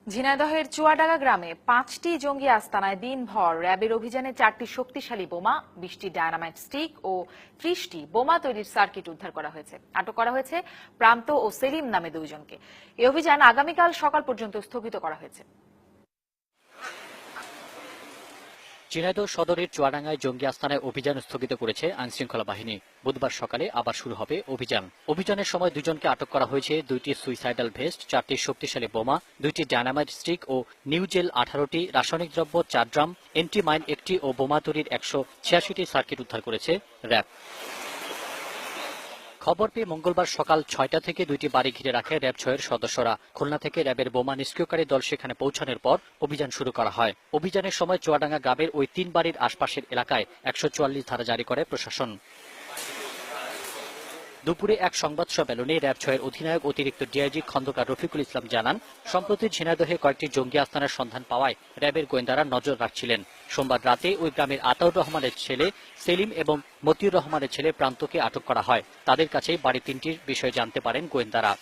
ঝিনাইদহের চুয়াডাঙ্গা গ্রামে 5টি জঙ্গি আস্তানায় দিনভর র্যাবের অভিযানে 4টি শক্তিশালী বোমা, 20টি ডায়নামাইট স্টিক ও 30টি বোমা তৈরির সার্কিট উদ্ধার করা হয়েছে। আটক করা হয়েছে প্রান্ত ও সেলিম নামে 2 জনকে। এই অভিযান আগামীকাল সকাল পর্যন্ত স্থগিত করা হয়েছে। ঝিনাইদহ সদরের চুয়াডাঙ্গায় জঙ্গি আস্তানায় অভিযান স্থগিত করেছে আইনশৃঙ্খলা বাহিনী। বুধবার সকালে আবার শুরু হবে অভিযান। অভিযানের সময় 2 জনকে আটক ককরা হয়েছে, 2টি সুইসাইডাল ভেস্ট, 4টি শক্তিশালী বোমা, 2টি ডায়নামাইট স্টিক ও নিউজেল 18টি, রাসায়নিক দ্রব্য 4 ড্রাম, এন্টি মাইন 1টি ও বোমা তৈরির 186টি সার্কিট উদ্ধার করেছে র্যাব। খবর পেয়ে মঙ্গলবার সকাল 6টা থেকে 2টি বাড়ি ঘিরে রাখে র্যাব 6 এর সদস্যরা। খুলনা থেকে র্যাবের বোমা নিষ্ক্রিয়কারী দল সেখানে পৌঁছানোর পর অভিযান শুরু করা হয়। অভিযানের সময় চুয়াডাঙ্গা গ্রামের ওই 3 বাড়ির আশপাশের এলাকায় 144 ধারা জারি করে প্রশাসন। দুপুরে এক সংবাদ সম্মেলনে র্যাব 6 এর অধিনায়ক অতিরিক্ত ডিআইজি খন্দকার রফিকুল ইসলাম জানান, সম্প্রতি ঝিনাইদহে কয়েকটি জঙ্গি আস্তানার সন্ধান পাওয়ায় র্যাবের গোয়েন্দারা নজর রাখছিলেন। সোমবার রাতে ওই গ্রামের আতাউর রহমানের ছেলে সেলিম এবং মতিউর রহমানের ছেলে প্রান্তকে আটক করা হয়। তাদের কাছেই বাড়ি 3টির বিষয়ে জানতে পারেন গোয়েন্দারা।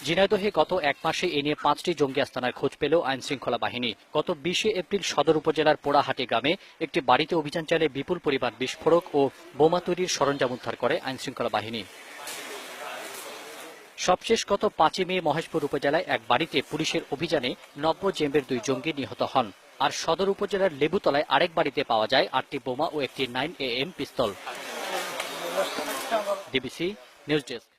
ঝিনাইদহে গত 1 মাসে এ নিয়ে 5টি জঙ্গি আস্তানার খোঁজ পেল আইনশৃঙ্খলা বাহিনী। গত 20 এপ্রিল সদর উপজেলার পোড়াহাটি গ্রামে একটি বাড়িতে অভিযান চালিয়ে বিপুল পরিমাণ বিস্ফোরক ও বোমা তৈরির সরঞ্জাম উদ্ধার করে আইনশৃঙ্খলা বাহিনী। সবশেষ গত 5 মে মহেশপুর উপজেলায় এক বাড়িতে পুলিশের অভিযানে নব্য জেম্বের 2 জঙ্গি নিহত হন। আর সদর উপজেলার লেবুতলায় আরেক বাড়িতে পাওয়া যায় 8টি বোমা ও একটি 9am পিস্তল। DBC news desk.